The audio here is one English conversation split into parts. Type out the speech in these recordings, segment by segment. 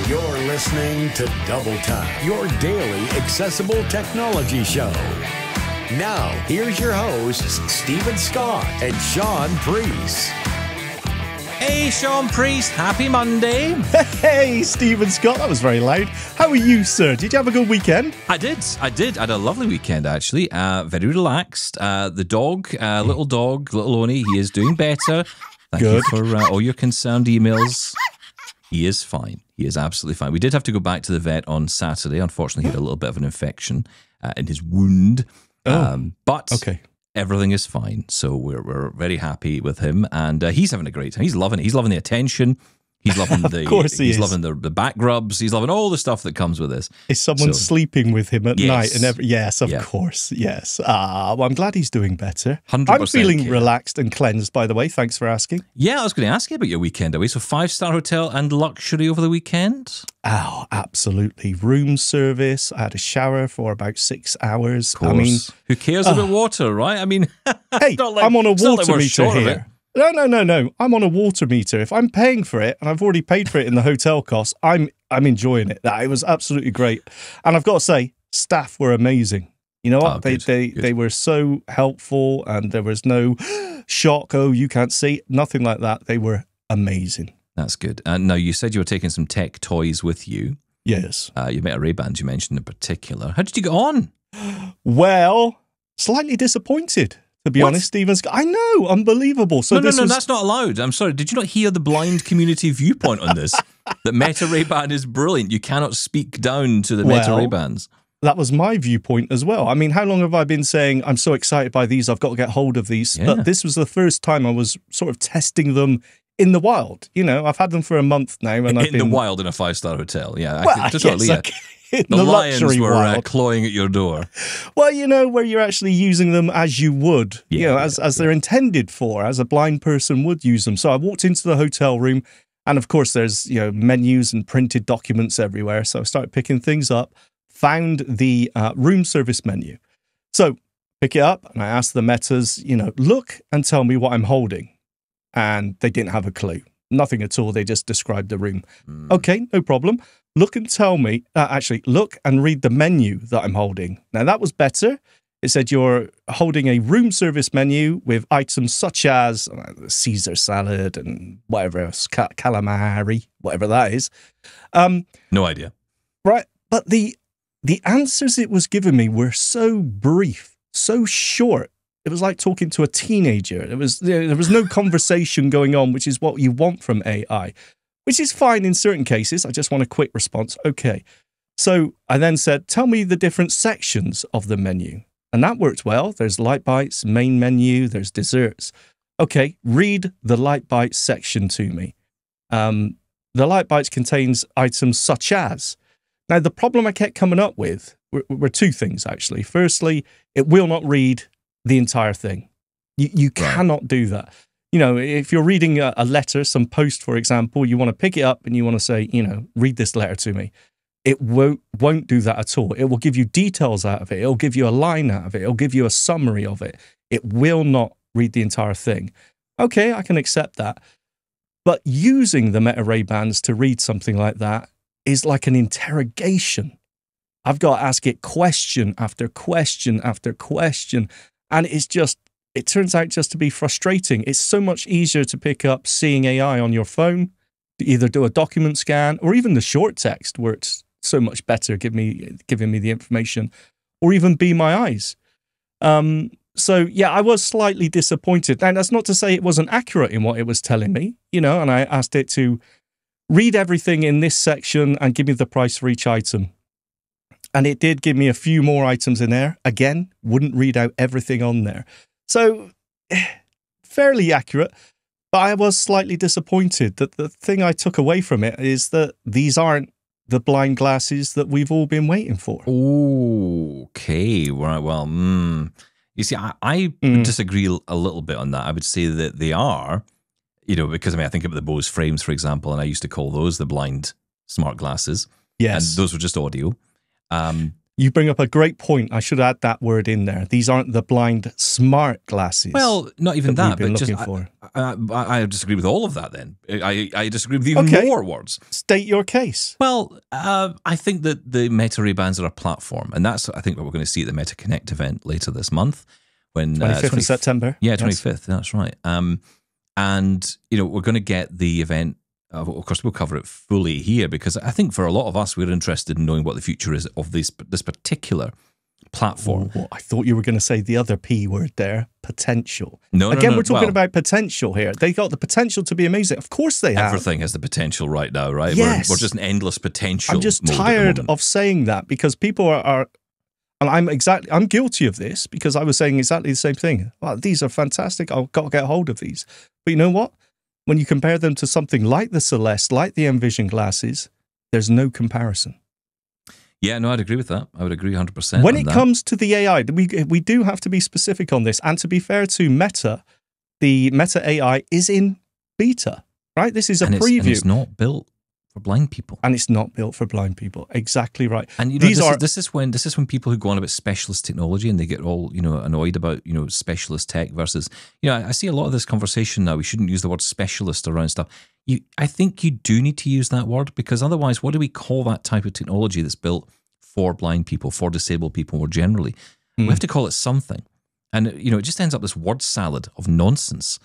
You're listening to Double Time, your daily accessible technology show. Now, here's your hosts, Stephen Scott and Shaun Priest. Hey, Shaun Priest. Happy Monday. Hey, Stephen Scott. That was very loud. How are you, sir? Did you have a good weekend? I did. I had a lovely weekend, actually. Very relaxed. The dog, little Oni, he is doing better. Thank you for all your concerned emails. He is fine. He is absolutely fine. We did have to go back to the vet on Saturday. Unfortunately, he had a little bit of an infection in his wound. But everything is fine. So we're very happy with him. And he's having a great time. He's loving it. He's loving the attention. He's loving he's loving the back rubs. He's loving all the stuff that comes with this. Is someone sleeping with him at night? Yes, of course. Yes. Well, I'm glad he's doing better. 100% I'm feeling relaxed and cleansed, by the way. Thanks for asking. Yeah, I was going to ask you about your weekend away. So 5-star hotel and luxury over the weekend? Oh, absolutely. Room service. I had a shower for about 6 hours. Of course. I mean, who cares about water, right? I mean, hey, I'm on a water meter here. No. I'm on a water meter. If I'm paying for it, and I've already paid for it in the hotel costs, I'm enjoying it. It was absolutely great. And I've got to say, staff were amazing. You know what? They were so helpful, and there was no shock, you can't see. Nothing like that. They were amazing. That's good. And now, you said you were taking some tech toys with you. Yes. You met a Ray-Bans you mentioned in particular. How did you get on? Well, slightly disappointed. To be honest, Stephen Scott. I know, unbelievable. So no, that's not allowed. I'm sorry. Did you not hear the blind community viewpoint on this? That Meta Ray-Ban is brilliant. You cannot speak down to the Meta Ray-Bans. That was my viewpoint as well. I mean, how long have I been saying, I'm so excited by these, I've got to get hold of these? Yeah. But this was the first time I was sort of testing them in the wild. You know, I've had them for a month now. And in the wild in a 5-star hotel, yeah. The lions were clawing at your door. Well, you know, where you're actually using them as you would, as they're intended for, as a blind person would use them. So I walked into the hotel room, and of course there's, menus and printed documents everywhere. So I started picking things up, found the room service menu. So pick it up, and I asked the Metas, look and tell me what I'm holding. And they didn't have a clue. Nothing at all. They just described the room. Okay, no problem. Look and tell me, look and read the menu that I'm holding. Now, that was better. It said you're holding a room service menu with items such as Caesar salad and whatever else, calamari, whatever that is. No idea. Right. But the answers it was giving me were so brief, so short. It was like talking to a teenager. There was no conversation going on, which is what you want from AI. Which is fine in certain cases. I just want a quick response. Okay. So I then said, tell me the different sections of the menu. And that worked well. There's light bites, main menu, there's desserts. Okay, read the light bites section to me. The light bites contains items such as. Now, the problem I kept coming up with were two things, actually. Firstly, it will not read the entire thing. You cannot do that. If you're reading a letter, some post, for example, you want to pick it up and you want to say, read this letter to me. It won't do that at all. It will give you details out of it. It'll give you a line out of it. It'll give you a summary of it. It will not read the entire thing. Okay, I can accept that. But using the Meta Ray-Bans to read something like that is like an interrogation. I've got to ask it question after question after question. And it turns out just to be frustrating. It's so much easier to pick up Seeing AI on your phone, to either do a document scan, or even the short text works so much better, giving me the information, or even Be My Eyes. So yeah, I was slightly disappointed. And that's not to say it wasn't accurate in what it was telling me, and I asked it to read everything in this section and give me the price for each item. And it did give me a few more items in there. Again, wouldn't read out everything on there. So, fairly accurate, but I was slightly disappointed that the thing I took away from it is that these aren't the blind glasses that we've all been waiting for. Okay, right, well, you see, I disagree a little bit on that. I would say that they are, because I think about the Bose frames, for example, and I used to call those the blind smart glasses. Yes. And those were just audio. You bring up a great point. I should add that word in there. These aren't the blind smart glasses. Well, not even that, but just I disagree with all of that. Then I disagree with even more words. State your case. Well, I think that the Meta Ray-Bans are a platform, and that's I think what we're going to see at the Meta Connect event later this month, when 25th of September. Yeah, 25th. That's right. And we're going to get the event. Of course, we'll cover it fully here because I think for a lot of us, we're interested in knowing what the future is of this particular platform. Oh, I thought you were going to say the other P word there, potential. No, we're talking about potential here. They got the potential to be amazing. Of course they have. Everything has the potential right now, right? Yes. We're just an endless potential. I'm just tired of saying that because people are and I'm guilty of this because I was saying exactly the same thing. Well, these are fantastic. I've got to get hold of these. But you know what? When you compare them to something like the Seleste, like the Envision glasses, there's no comparison. Yeah, no, I'd agree with that. I would agree 100%. When it comes to the AI, we do have to be specific on this. And to be fair to Meta, the Meta AI is in beta, right? This is a preview. And it's not built for blind people. And it's not built for blind people. Exactly right. And this is when people who go on about specialist technology and they get all annoyed about specialist tech versus I see a lot of this conversation now. We shouldn't use the word specialist around stuff. I think you do need to use that word because otherwise, what do we call that type of technology that's built for blind people, for disabled people more generally? We have to call it something, and it just ends up this word salad of nonsense.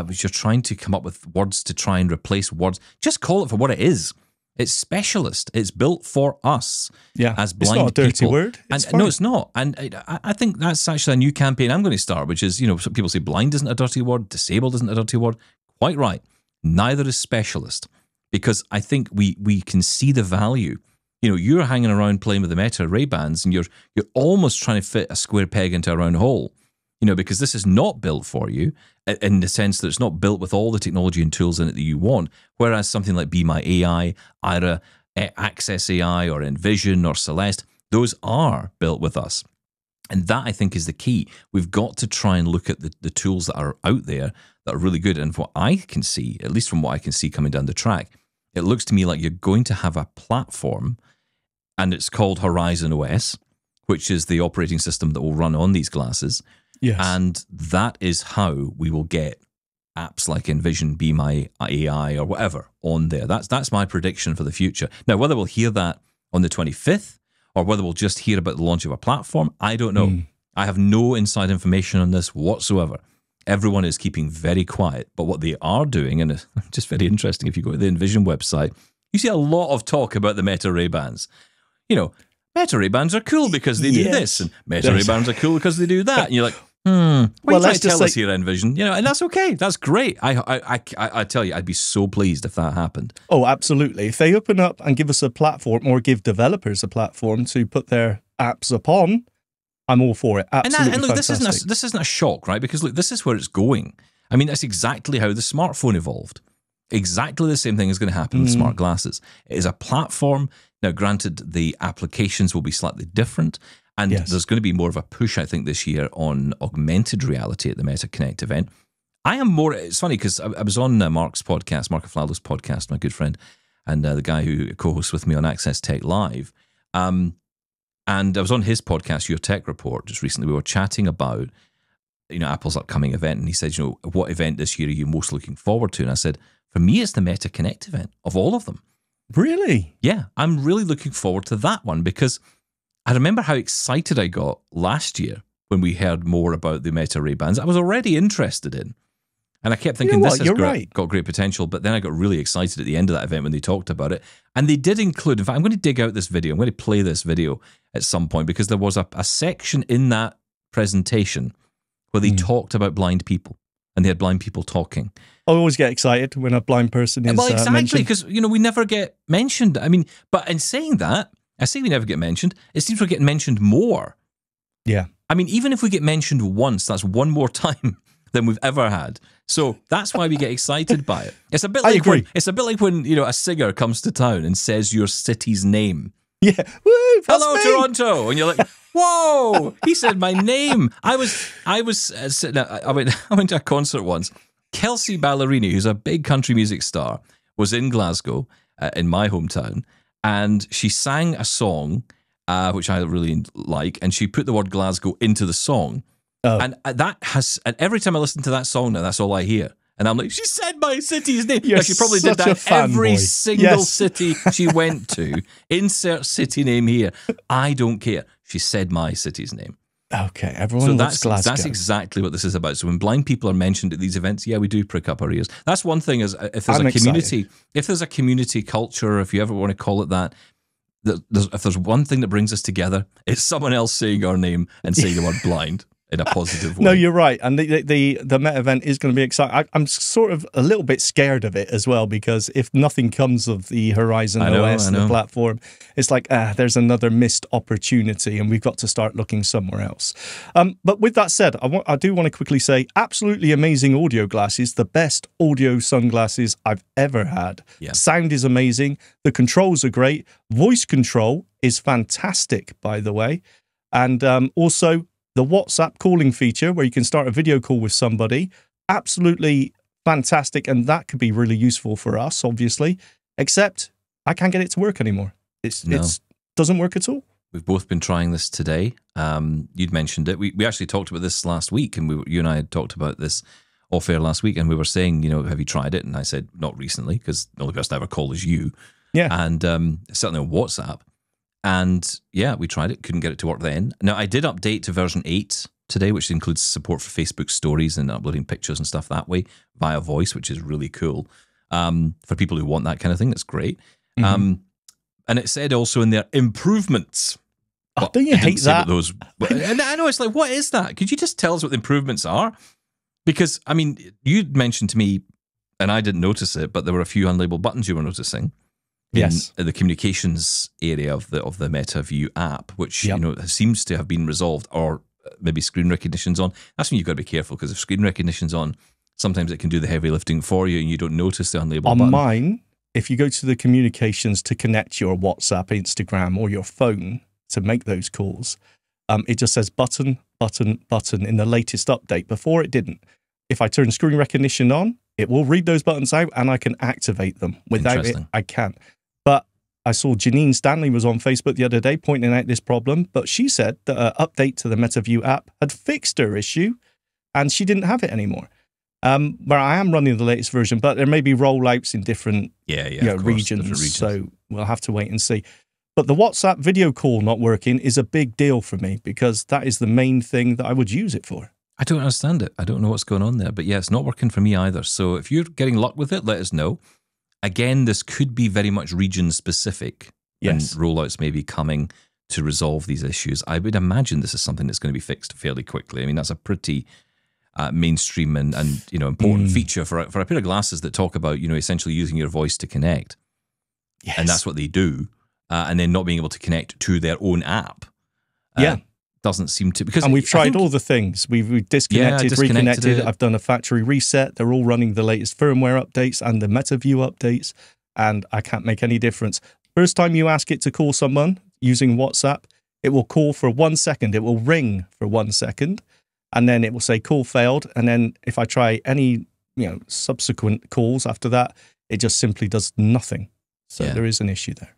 Which you're trying to come up with words to try and replace words. Just call it for what it is. It's specialist. It's built for us as blind people. It's not a dirty word. No, it's not. And I think that's actually a new campaign I'm going to start, which is, some people say blind isn't a dirty word, disabled isn't a dirty word. Quite right. Neither is specialist. Because I think we can see the value. You're hanging around playing with the Meta Ray-Bans and you're almost trying to fit a square peg into a round hole. Because this is not built for you in the sense that it's not built with all the technology and tools in it that you want. Whereas something like Be My AI, Ira, Access AI, or Envision or Seleste, those are built with us. And that, I think, is the key. We've got to try and look at the tools that are out there that are really good. And what I can see, at least from what I can see coming down the track, it looks to me like you're going to have a platform, and it's called Horizon OS, which is the operating system that will run on these glasses. Yes. And that is how we will get apps like Envision, Be My AI, or whatever on there. That's my prediction for the future. Now, whether we'll hear that on the 25th or whether we'll just hear about the launch of a platform, I don't know. I have no inside information on this whatsoever. Everyone is keeping very quiet. But what they are doing, and it's just very interesting, if you go to the Envision website, you see a lot of talk about the Meta Ray-Bans. Meta Ray-Bans are cool because they do this, and Meta Ray-Bans are cool because they do that. And you're like, what are you trying to tell us here, Envision? And that's okay. That's great. I tell you, I'd be so pleased if that happened. Oh, absolutely. If they open up and give us a platform or give developers a platform to put their apps upon, I'm all for it. Absolutely and look, fantastic. this isn't a shock, right? Because look, this is where it's going. I mean, that's exactly how the smartphone evolved. Exactly the same thing is going to happen with smart glasses. It is a platform. Now, granted, the applications will be slightly different, and there's going to be more of a push, I think, this year on augmented reality at the Meta Connect event. It's funny because I was on Mark's podcast, Mark Aflalo's podcast, my good friend, and the guy who co-hosts with me on Access Tech Live. And I was on his podcast, Your Tech Report, just recently. We were chatting about, Apple's upcoming event, and he said, what event this year are you most looking forward to? And I said, for me, it's the Meta Connect event of all of them. Really? Yeah, I'm really looking forward to that one because I remember how excited I got last year when we heard more about the Meta Ray-Bans. I was already interested in. And I kept thinking, this has got great potential. But then I got really excited at the end of that event when they talked about it. And they did include, in fact, I'm going to dig out this video. I'm going to play this video at some point because there was a section in that presentation where they talked about blind people. And they had blind people talking. I always get excited when a blind person is exactly, mentioned. because, we never get mentioned. I mean, but in saying that, I say we never get mentioned. It seems we're getting mentioned more. Yeah. I mean, even if we get mentioned once, that's one more time than we've ever had. So that's why we get excited by it. It's a bit like when a singer comes to town and says your city's name. Yeah. Woo, hello, Toronto. And you're like, whoa, he said my name. I went to a concert once. Kelsey Ballerini, who's a big country music star, was in Glasgow, in my hometown, and she sang a song which I really like, and she put the word Glasgow into the song. Oh. And and every time I listen to that song now, that's all I hear. And I'm like, she said my city's name. You're Now, she probably did such that a every fanboy. single Yes. city she went to. Insert city name here. I don't care. She said my city's name. Okay, everyone So loves Glasgow. that's exactly what this is about. So when blind people are mentioned at these events, yeah, we do prick up our ears. That's one thing. Is if there's I'm a community, excited. if there's a community culture, if you ever want to call it that, if there's one thing that brings us together, it's someone else saying our name and saying the word blind in a positive way. No, you're right. And the Meta event is going to be exciting. I'm sort of a little bit scared of it as well, because if nothing comes of the Horizon OS, the platform, it's like, there's another missed opportunity and we've got to start looking somewhere else. But with that said, I do want to quickly say, absolutely amazing audio glasses, the best audio sunglasses I've ever had. Yeah. Sound is amazing. The controls are great. Voice control is fantastic, by the way. And also, the WhatsApp calling feature where you can start a video call with somebody, absolutely fantastic. And that could be really useful for us, obviously, except I can't get it to work anymore. It doesn't work at all. We've both been trying this today. You'd mentioned it. We actually talked about this last week, and you and I had talked about this off air last week, and we were saying, have you tried it? And I said, not recently, because the only person I ever call is you. Yeah. And certainly on WhatsApp. And yeah, we tried it, couldn't get it to work then. Now, I did update to version 8 today, which includes support for Facebook stories and uploading pictures and stuff that way via voice, which is really cool. For people who want that kind of thing, that's great. Mm-hmm. And it said also in there, improvements. Oh, don't you hate that? And I know, it's like, what is that? Could you just tell us what the improvements are? Because, I mean, you'd mentioned to me, and I didn't notice it, but there were a few unlabeled buttons you were noticing. In the communications area of the Meta View app, which seems to have been resolved, or maybe screen recognition's on. That's when you've got to be careful, because if screen recognition's on, sometimes it can do the heavy lifting for you and you don't notice the unlabeled button. On mine, if you go to the communications to connect your WhatsApp, Instagram, or your phone to make those calls, it just says button, button, button in the latest update. Before it didn't. If I turn screen recognition on, it will read those buttons out and I can activate them. Without it, I can't. But I saw Janine Stanley was on Facebook the other day pointing out this problem, but she said that an update to the MetaView app had fixed her issue and she didn't have it anymore. Where I am running the latest version, but there may be rollouts in different regions, so we'll have to wait and see. But the WhatsApp video call not working is a big deal for me, because that is the main thing that I would use it for. I don't understand it. I don't know what's going on there, but yeah, it's not working for me either. So if you're getting luck with it, let us know. Again, this could be very much region specific. Yes. And rollouts may be coming to resolve these issues. I would imagine this is something that's going to be fixed fairly quickly. I mean, that's a pretty mainstream and important feature for a pair of glasses that talk about, essentially using your voice to connect. Yes. And that's what they do. And then not being able to connect to their own app. Doesn't seem to, because, and we've tried all the things. We've disconnected, reconnected. I've done a factory reset. They're all running the latest firmware updates and the MetaView updates, and I can't make any difference. First time you ask it to call someone using WhatsApp, it will call for 1 second. It will ring for 1 second, and then it will say call failed. And then if I try any subsequent calls after that, it just simply does nothing. So there is an issue there.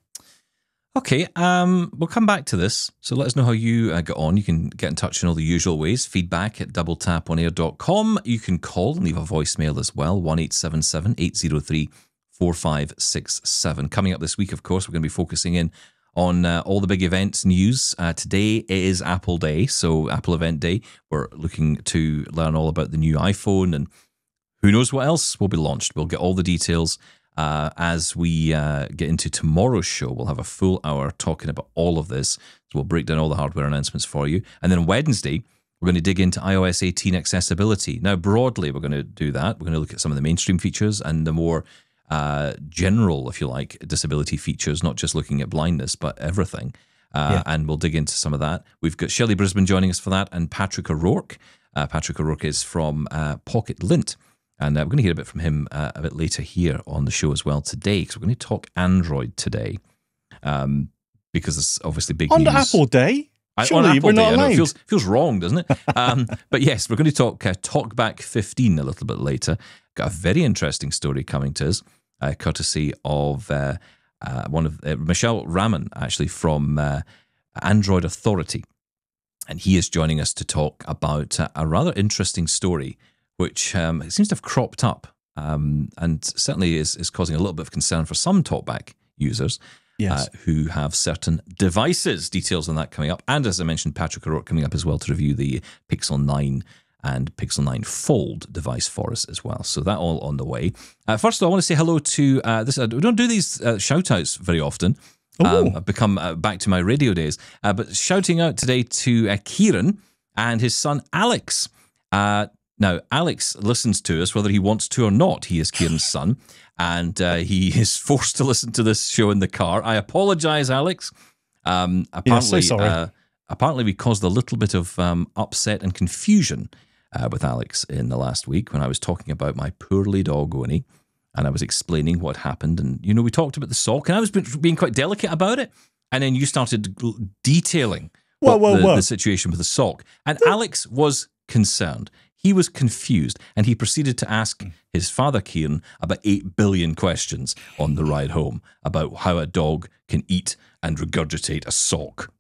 Okay, we'll come back to this. So let us know how you get on. You can get in touch in all the usual ways. Feedback at doubletaponair.com. You can call and leave a voicemail as well, 1-877-803-4567. Coming up this week, of course, we're going to be focusing in on all the big events news. Today is Apple Day, so Apple Event Day. We're looking to learn all about the new iPhone, and who knows what else will be launched. We'll get all the details as we get into tomorrow's show. We'll have a full hour talking about all of this. So we'll break down all the hardware announcements for you. And then on Wednesday, we're going to dig into iOS 18 accessibility. Now, broadly, we're going to do that. We're going to look at some of the mainstream features and the more general, if you like, disability features, not just looking at blindness, but everything. And we'll dig into some of that. We've got Shelley Brisbane joining us for that, and Patrick O'Rourke. Patrick O'Rourke is from Pocket Lint. And we're going to hear a bit from him a bit later here on the show as well today, because we're going to talk Android today, because it's obviously big news. On Apple Day? Surely on Apple we're not Day, allowed. It feels wrong, doesn't it? But yes, we're going to talk Talkback 15 a little bit later. Got a very interesting story coming to us, courtesy of one of Mishaal Rahman, actually, from Android Authority. And he is joining us to talk about a rather interesting story, which seems to have cropped up and certainly is causing a little bit of concern for some Talkback users who have certain devices. Details on that coming up. And as I mentioned, Patrick O'Rourke coming up as well to review the Pixel 9 and Pixel 9 Fold device for us as well. So that all on the way. First of all, I want to say hello to this. We don't do these shout-outs very often. I've become back to my radio days. But shouting out today to Kieran and his son Alex. Now, Alex listens to us whether he wants to or not. He is Kieran's son, and he is forced to listen to this show in the car. I apologize, Alex. Apparently, so sorry. Apparently we caused a little bit of upset and confusion with Alex in the last week when I was talking about my poorly dog, Oni, and I was explaining what happened. And, you know, we talked about the sock, and I was being quite delicate about it. And then you started detailing the situation with the sock. And Alex was concerned. He was confused, and he proceeded to ask his father, Kieran, about 8 billion questions on the ride home about how a dog can eat and regurgitate a sock.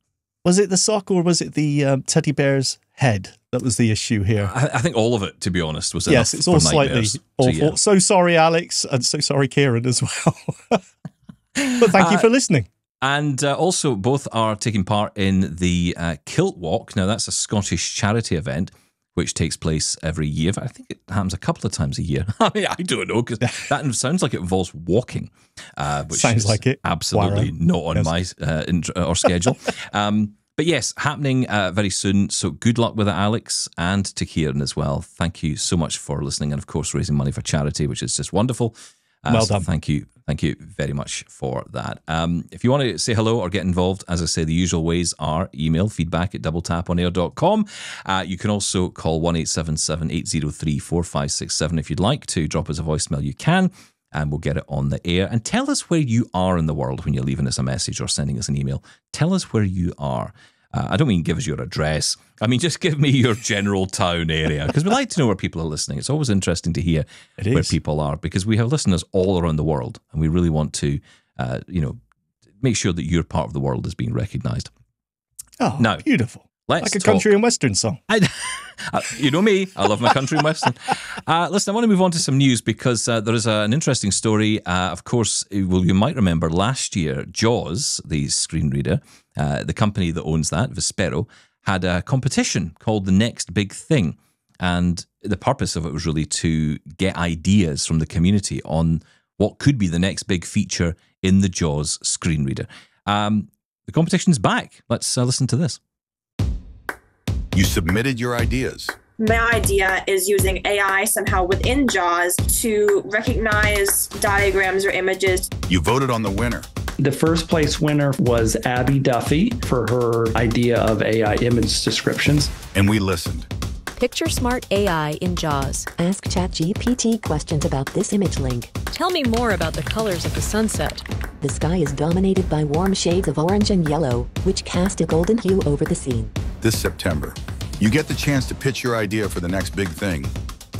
Was it the sock or was it the teddy bear's head that was the issue here? I think all of it, to be honest, was yes, it's all slightly awful. So sorry, Alex, and so sorry, Kieran, as well. But thank you for listening. And also, both are taking part in the Kilt Walk. Now, that's a Scottish charity event which takes place every year. I think it happens a couple of times a year. I mean, I don't know, because that sounds like it involves walking, which sounds like it. Absolutely not on my schedule. But yes, happening very soon. So good luck with it, Alex, and to Kieran as well. Thank you so much for listening, and of course, raising money for charity, which is just wonderful. Well done. Thank you very much for that. If you want to say hello or get involved, as I say, the usual ways are email feedback@doubletaponair.com. You can also call 1-877-803-4567 if you'd like to drop us a voicemail. You can, and we'll get it on the air. And tell us where you are in the world when you're leaving us a message or sending us an email. Tell us where you are. I don't mean give us your address. I mean, just give me your general town area, because we like to know where people are listening. It's always interesting to hear where people are, because we have listeners all around the world, and we really want to, make sure that your part of the world is being recognised. Oh, now, beautiful. Like a country and western song. You know me, I love my country and western. Listen, I want to move on to some news, because there is an interesting story. Of course, you might remember last year, JAWS, the screenreader, the company that owns that, Vispero, had a competition called The Next Big Thing. And the purpose of it was really to get ideas from the community on what could be the next big feature in the JAWS screenreader. The competition's back. Let's listen to this. You submitted your ideas. My idea is using AI somehow within JAWS to recognize diagrams or images. You voted on the winner. The first place winner was Abby Duffy for her idea of AI image descriptions. And we listened. Picture Smart AI in JAWS. Ask ChatGPT questions about this image link. Tell me more about the colors of the sunset. The sky is dominated by warm shades of orange and yellow, which cast a golden hue over the scene. This September, you get the chance to pitch your idea for the next big thing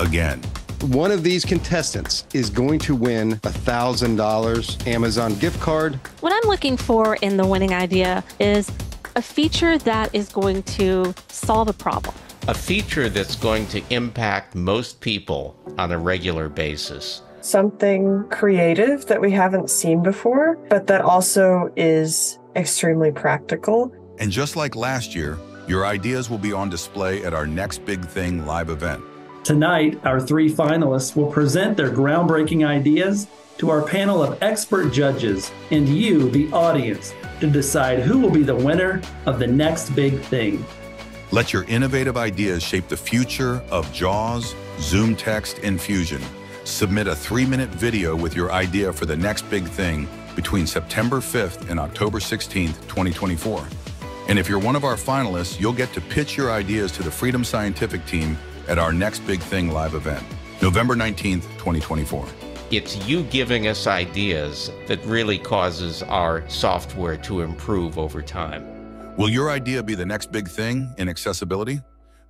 again. One of these contestants is going to win a $1,000 Amazon gift card. What I'm looking for in the winning idea is a feature that is going to solve a problem. A feature that's going to impact most people on a regular basis. Something creative that we haven't seen before, but that also is extremely practical. And just like last year, your ideas will be on display at our Next Big Thing live event. Tonight, our 3 finalists will present their groundbreaking ideas to our panel of expert judges and you, the audience, to decide who will be the winner of the next big thing. Let your innovative ideas shape the future of JAWS, Zoomtext, and Fusion. Submit a 3-minute video with your idea for the next big thing between September 5th and October 16th, 2024. And if you're one of our finalists, you'll get to pitch your ideas to the Freedom Scientific team at our Next Big Thing live event, November 19th, 2024. It's you giving us ideas that really causes our software to improve over time. Will your idea be the next big thing in accessibility?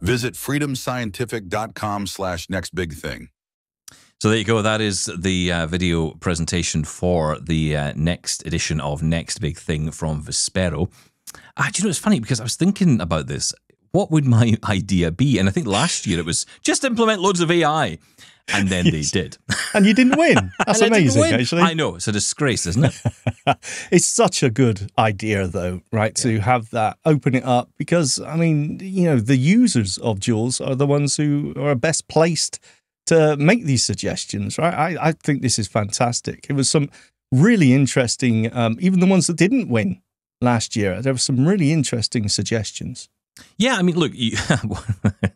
Visit freedomscientific.com/nextbigthing. So there you go. That is the video presentation for the next edition of Next Big Thing from Vispero. Do you know, it's funny because I was thinking about this. What would my idea be? And I think last year it was just implement loads of AI. And then they did. And you didn't win. That's amazing, actually. I know. It's a disgrace, isn't it? It's such a good idea, though, right, to have that, open it up. Because, I mean, the users of JAWS are the ones who are best placed to make these suggestions, right? I think this is fantastic. It was some really interesting, even the ones that didn't win last year, there were some really interesting suggestions. Yeah, I mean, look,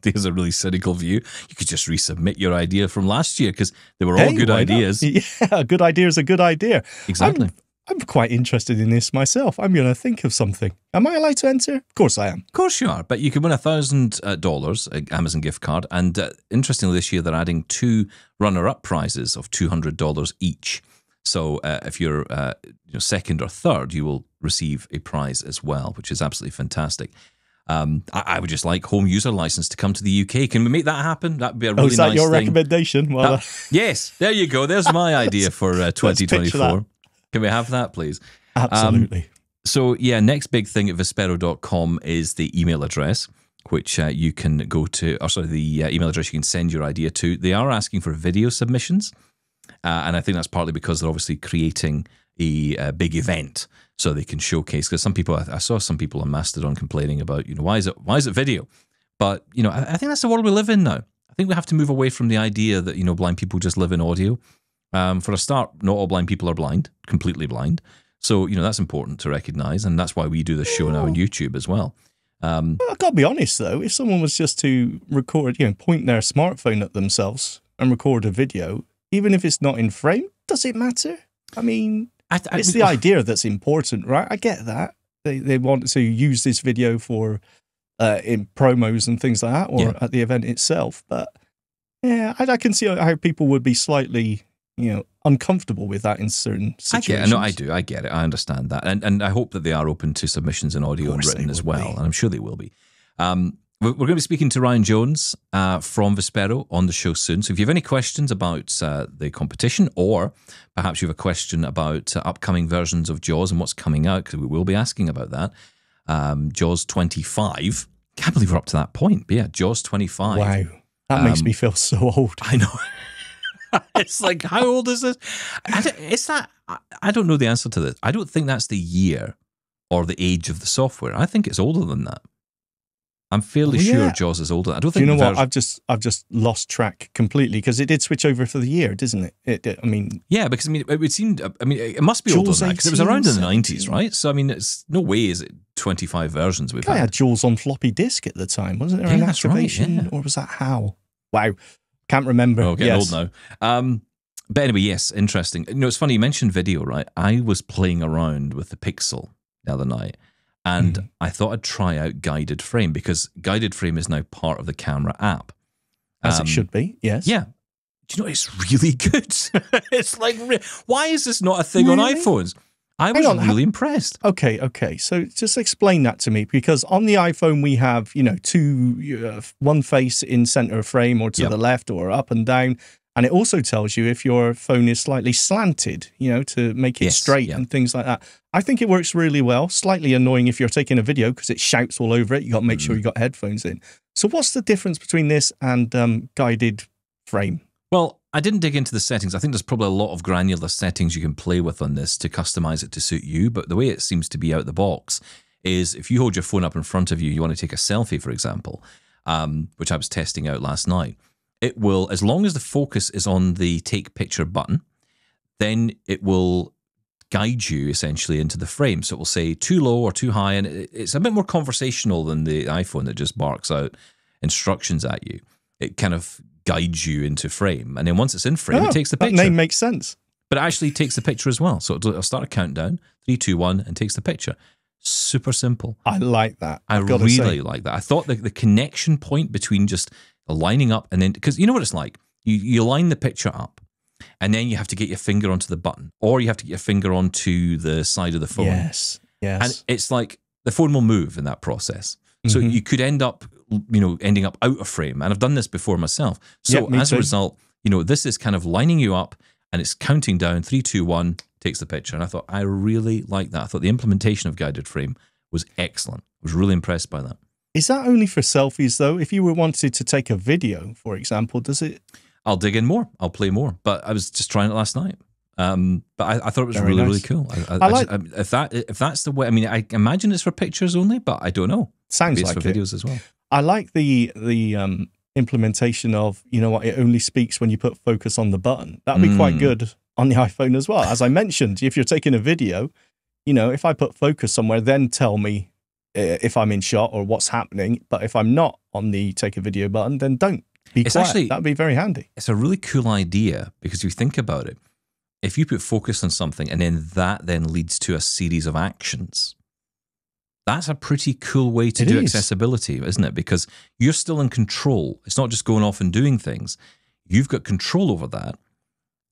there's a really cynical view. You could just resubmit your idea from last year because they were all good ideas. Yeah, a good idea is a good idea. Exactly. I'm quite interested in this myself. I'm going to think of something. Am I allowed to enter? Of course I am. Of course you are. But you can win $1,000 Amazon gift card. And interestingly, this year they're adding 2 runner-up prizes of $200 each. So if you're second or third, you will receive a prize as well, which is absolutely fantastic. I would just like home user license to come to the UK. Can we make that happen? That'd be a really nice thing. Is that your recommendation? Well, yes, there you go. There's my idea for 2024. Can we have that, please? Absolutely. So, yeah, next big thing at Vispero.com is the email address, which you can go to, the email address you can send your idea to. They are asking for video submissions, and I think that's partly because they're obviously creating a big event so they can showcase, because some people, I saw some people on Mastodon complaining about, why is it video? But, I think that's the world we live in now. I think we have to move away from the idea that, blind people just live in audio. For a start, not all blind people are blind, completely blind. So, that's important to recognize. And that's why we do this show now on YouTube as well. I've got to be honest, though. If someone was just to record, point their smartphone at themselves and record a video, even if it's not in frame, does it matter? I mean, it's the idea that's important, right? I get that. They want to use this video for in promos and things like that, or at the event itself. But yeah, I can see how people would be slightly, uncomfortable with that in certain situations. I do. I get it. I understand that. And I hope that they are open to submissions in audio and written as well. And I'm sure they will be. We're going to be speaking to Ryan Jones from Vispero on the show soon. So if you have any questions about the competition, or perhaps you have a question about upcoming versions of JAWS and what's coming out, because we will be asking about that. JAWS 25. Can't believe we're up to that point. But yeah, JAWS 25. Wow. That makes me feel so old. I know. It's like, how old is this? I don't know the answer to this. I don't think that's the year or the age of the software. I think it's older than that. I'm fairly sure JAWS is older. I don't think. Do you know what? I've just lost track completely, because it did switch over for the year, doesn't it? I mean, yeah, because it would seem. It must be older than that, because it was around in the 90s, right? So it's no way is it 25 versions we've had. I had JAWS on floppy disk at the time, wasn't there? An activation, or was that HAL? Wow, can't remember. Oh, getting old now. But anyway, yes, interesting. It's funny you mentioned video, right? I was playing around with the Pixel the other night. And I thought I'd try out Guided Frame, because Guided Frame is now part of the camera app. As it should be, yes. Yeah. Do you know, it's really good. It's like, why is this not a thing on iPhones? I was really impressed. Okay. So just explain that to me, because on the iPhone we have, one face in center of frame, or to the left, or up and down. And it also tells you if your phone is slightly slanted, to make it straight and things like that. I think it works really well. Slightly annoying if you're taking a video, because it shouts all over it. You got to make sure you got headphones in. So what's the difference between this and Guided Frame? Well, I didn't dig into the settings. I think there's probably a lot of granular settings you can play with on this to customize it to suit you. But the way it seems to be out the box is if you hold your phone up in front of you, you want to take a selfie, for example, which I was testing out last night. It will, as long as the focus is on the take picture button, then it will guide you essentially into the frame. So it will say too low or too high. And it's a bit more conversational than the iPhone that just barks out instructions at you. It kind of guides you into frame. And then once it's in frame, it takes the picture. That name makes sense. But it actually takes the picture as well. So it'll start a countdown, 3, 2, 1, and takes the picture. Super simple. I like that. I really like that. I thought the connection point between just lining up, and then, because you know what it's like, you line the picture up, and then you have to get your finger onto the button, or you have to get your finger onto the side of the phone. Yes. And it's like the phone will move in that process. So you could end up, ending up out of frame. And I've done this before myself. So as a result, this is kind of lining you up, and it's counting down, 3, 2, 1, takes the picture. And I thought, I really like that. I thought the implementation of Guided Frame was excellent. I was really impressed by that. Is that only for selfies, though? If you were wanted to take a video, for example, does it? I'll dig in more. I'll play more. But I was just trying it last night. But I thought it was Very really, nice. really cool. If that's the way, I mean, I imagine it's for pictures only, but I don't know. Sounds Maybe it's like for it. videos as well. I like the implementation of, you know what, it only speaks when you put focus on the button. That'd be quite good on the iPhone as well. As I mentioned, if you're taking a video, you know, if I put focus somewhere, then tell me if I'm in shot or what's happening. But if I'm not on the take a video button, then don't. Be quiet. Actually, that'd be very handy. It's a really cool idea because you think about it. If you put focus on something and then that then leads to a series of actions, that's a pretty cool way to do accessibility, isn't it? Because you're still in control. It's not just going off and doing things. You've got control over that.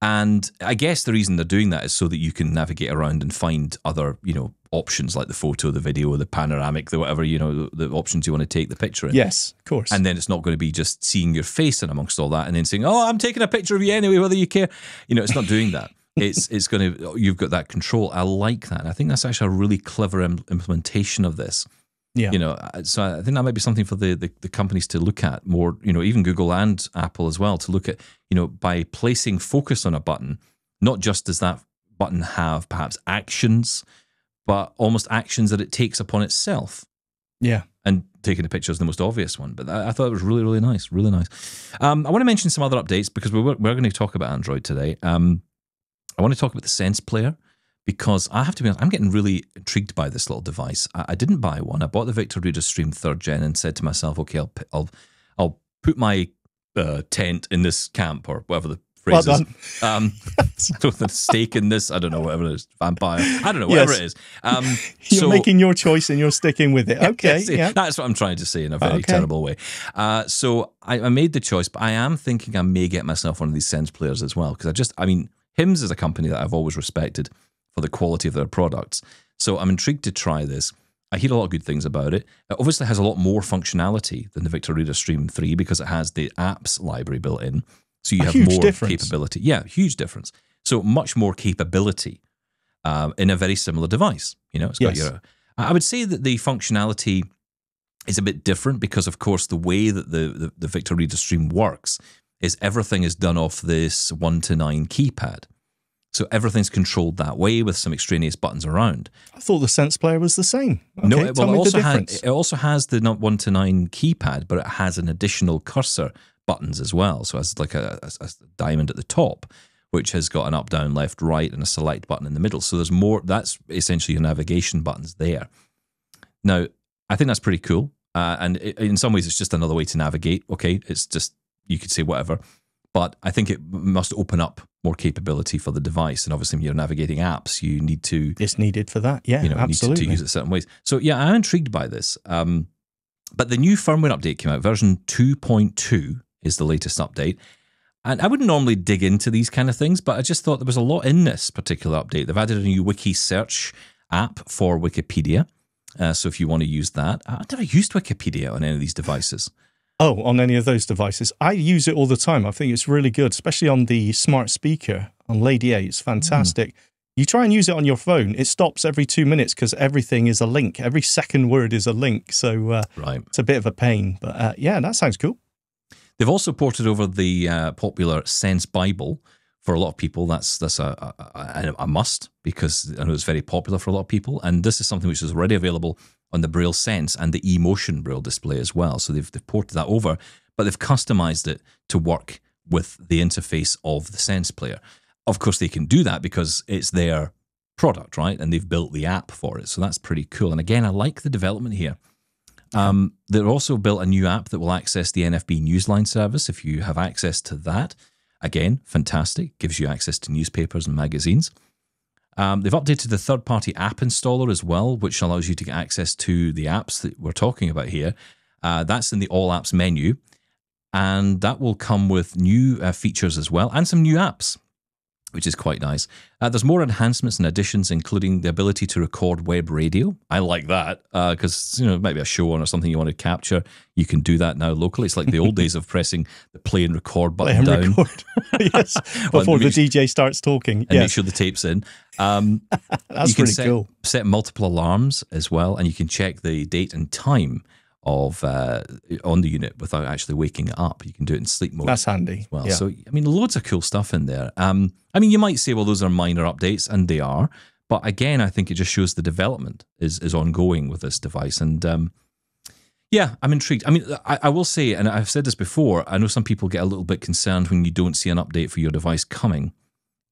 And I guess the reason they're doing that is so that you can navigate around and find other, you know, options like the photo, the video, the panoramic, the whatever, you know, the options you want to take the picture in. Yes, of course. And then it's not going to be just seeing your face in amongst all that and then saying, oh, I'm taking a picture of you anyway, whether you care. You know, it's not doing that. It's going to, you've got that control. I like that. And I think that's actually a really clever implementation of this. Yeah. You know, so I think that might be something for the companies to look at more, you know, even Google and Apple as well, to look at, you know, by placing focus on a button, not just does that button have perhaps actions, but almost actions that it takes upon itself. Yeah. And taking a picture is the most obvious one. But I thought it was really, really nice. Really nice. I want to mention some other updates because we're going to talk about Android today. I want to talk about the Sense Player because I have to be honest, I'm getting really intrigued by this little device. I didn't buy one. I bought the Victor Reader Stream 3rd Gen and said to myself, okay, I'll put my tent in this camp or whatever the phrase well is. The stake in this, I don't know, whatever it is, vampire. I don't know, whatever it is. You're making your choice and you're sticking with it. Okay, yeah. That's what I'm trying to say in a very terrible way. So I made the choice, but I am thinking I may get myself one of these Sense Players as well because HIMS is a company that I've always respected for the quality of their products. So I'm intrigued to try this. I hear a lot of good things about it. It obviously has a lot more functionality than the Victor Reader Stream 3 because it has the apps library built in. So you have more capability. Yeah, huge difference. So much more capability in a very similar device. You know, it's got I would say that the functionality is a bit different because, of course, the way that the Victor Reader Stream works is everything is done off this 1 to 9 keypad. So everything's controlled that way with some extraneous buttons around. I thought the Sense Player was the same. Okay, no, tell me the difference. It also has the 1 to 9 keypad, but it has an additional cursor buttons as well. So it's like a diamond at the top, which has got an up, down, left, right, and a select button in the middle. So there's more. That's essentially your navigation buttons there. Now, I think that's pretty cool. And in some ways, it's just another way to navigate. Okay, it's just, you could say whatever. But I think it must open up more capability for the device. And obviously, when you're navigating apps, you need to... It's needed for that, yeah, absolutely. Need to use it certain ways. So, yeah, I'm intrigued by this. But the new firmware update came out. Version 2.2 is the latest update. And I wouldn't normally dig into these kind of things, but I just thought there was a lot in this particular update. They've added a new wiki search app for Wikipedia. So if you want to use that... I've never used Wikipedia on any of these devices. Oh, on any of those devices. I use it all the time. I think it's really good, especially on the smart speaker on Lady A. It's fantastic. You try and use it on your phone, it stops every 2 minutes because everything is a link. Every second word is a link. So it's a bit of a pain. But yeah, that sounds cool. They've also ported over the popular Sense Bible. For a lot of people, that's a must because I know it's very popular for a lot of people. And this is something which is already available on the Braille Sense and the eMotion Braille display as well. So they've ported that over, but they've customized it to work with the interface of the Sense Player. Of course, they can do that because it's their product, right? And they've built the app for it. So that's pretty cool. And again, I like the development here. They've also built a new app that will access the NFB Newsline service if you have access to that. Again, fantastic. Gives you access to newspapers and magazines. They've updated the third-party app installer as well, which allows you to get access to the apps that we're talking about here. That's in the All Apps menu. And that will come with new features as well and some new apps. which is quite nice. There's more enhancements and additions, including the ability to record web radio. I like that because it might be a show on or something you want to capture. You can do that now locally. It's like the old days of pressing the play and record button down. Yes, before the DJ starts talking. And make sure the tape's in. That's pretty cool. Set multiple alarms as well, and you can check the date and time of on the unit without actually waking it up. You can do it in sleep mode. That's handy. As well. Yeah. So, loads of cool stuff in there. You might say, well, those are minor updates, and they are. But again, I think it just shows the development is ongoing with this device. And I'm intrigued. I will say, and I've said this before, I know some people get a little bit concerned when you don't see an update for your device coming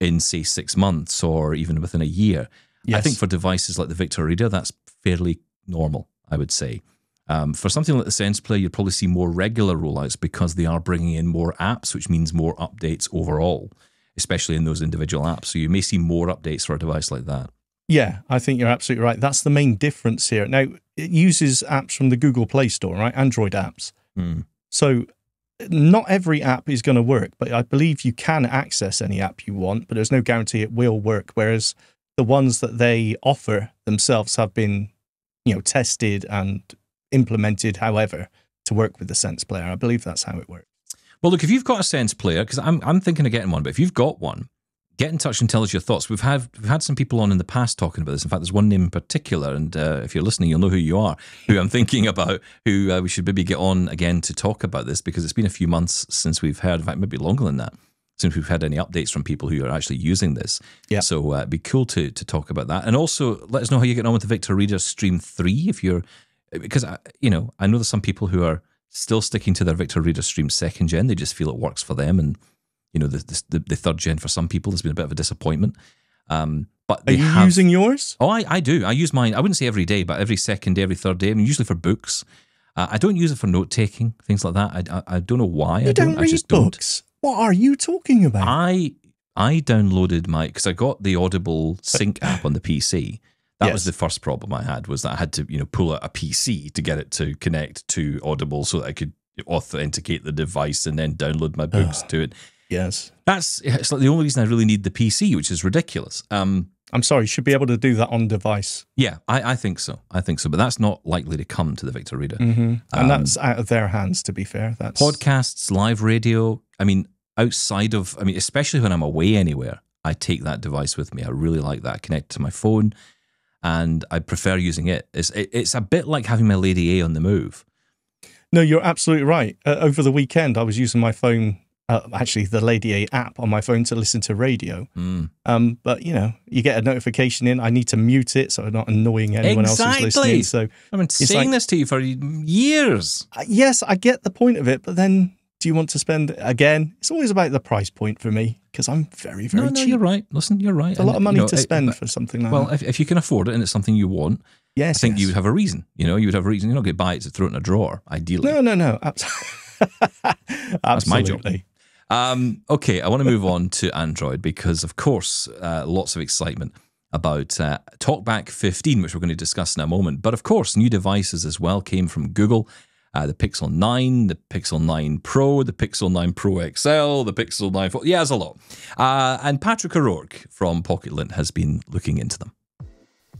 in, say, 6 months or even within a year. Yes. I think for devices like the Victor Reader, that's fairly normal, I would say. For something like the Sense Player, you'll probably see more regular rollouts because they are bringing in more apps, which means more updates overall, especially in those individual apps. So you may see more updates for a device like that. Yeah, I think you're absolutely right. That's the main difference here. Now, it uses apps from the Google Play Store, right? Android apps. So not every app is going to work, but I believe you can access any app you want, but there's no guarantee it will work. Whereas the ones that they offer themselves have been, tested and implemented, however, to work with the Sense Player. I believe that's how it works. Well, look, if you've got a Sense Player, because I'm thinking of getting one, but if you've got one, get in touch and tell us your thoughts. We've had some people on in the past talking about this. In fact, there's one name in particular, and if you're listening, you'll know who you are, who I'm thinking about, who we should maybe get on again to talk about this, because it's been a few months since we've heard, in fact, maybe longer than that, since we've had any updates from people who are actually using this. Yeah. So it'd be cool to talk about that. And also, let us know how you're getting on with the Victor Reader Stream 3, because I know there's some people who are still sticking to their Victor Reader Stream 2nd gen. They just feel it works for them, and the 3rd gen for some people has been a bit of a disappointment. But are you using yours? Oh, I do. I use mine. I wouldn't say every day, but every 2nd day, every 3rd day. Usually for books. I don't use it for note taking, things like that. I don't know why. You don't read books. What are you talking about? I downloaded because I got the Audible Sync app on the PC. That was the first problem I had, was that I had to pull out a PC to get it to connect to Audible so that I could authenticate the device and then download my books to it. Yes. It's like the only reason I really need the PC, which is ridiculous. I'm sorry, you should be able to do that on device. Yeah, I think so. But that's not likely to come to the Victor Reader. Mm-hmm. And that's out of their hands, to be fair. That's podcasts, live radio. Outside of, especially when I'm away anywhere, I take that device with me. I really like that. I connect to my phone, and I prefer using it. It's a bit like having my Lady A on the move. No, you're absolutely right. Over the weekend, I was using my phone, actually the Lady A app on my phone, to listen to radio. But, you get a notification in, I need to mute it so I'm not annoying anyone else who's listening. So I've been saying this to you for years. Yes, I get the point of it, but then do you want to spend, again, it's always about the price point for me, because I'm very, very cheap. No, you're right. Listen, you're right. It's a lot of money to spend for something like that. Well, if you can afford it and it's something you want, I think you would have a reason. You would have a reason. You're not going to buy it to throw it in a drawer, ideally. No. That's my job. Okay, I want to move on to Android because, of course, lots of excitement about Talkback 15, which we're going to discuss in a moment. But, of course, new devices as well came from Google. The Pixel 9, the Pixel 9 Pro, the Pixel 9 Pro XL, the Pixel 9... Yeah, there's a lot. And Patrick O'Rourke from PocketLint has been looking into them.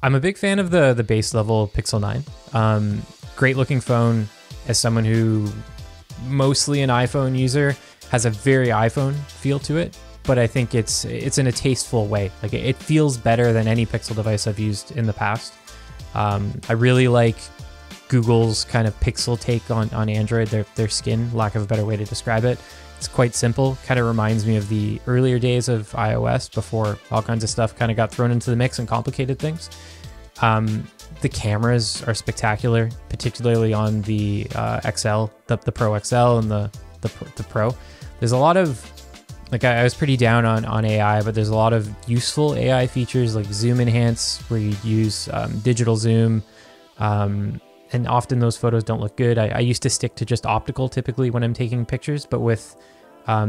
I'm a big fan of the base level Pixel 9. Great looking phone. As someone who mostly an iPhone user, has a very iPhone feel to it, but I think it's in a tasteful way. Like it feels better than any Pixel device I've used in the past. I really like Google's kind of Pixel take on Android, their skin, lack of a better way to describe it. It's quite simple, kind of reminds me of the earlier days of iOS before all kinds of stuff kind of got thrown into the mix and complicated things. The cameras are spectacular, particularly on the XL, the Pro XL and the Pro. There's a lot of, I was pretty down on AI, but there's a lot of useful AI features like zoom enhance, where you use digital zoom, and often those photos don't look good. I used to stick to just optical typically when I'm taking pictures, but with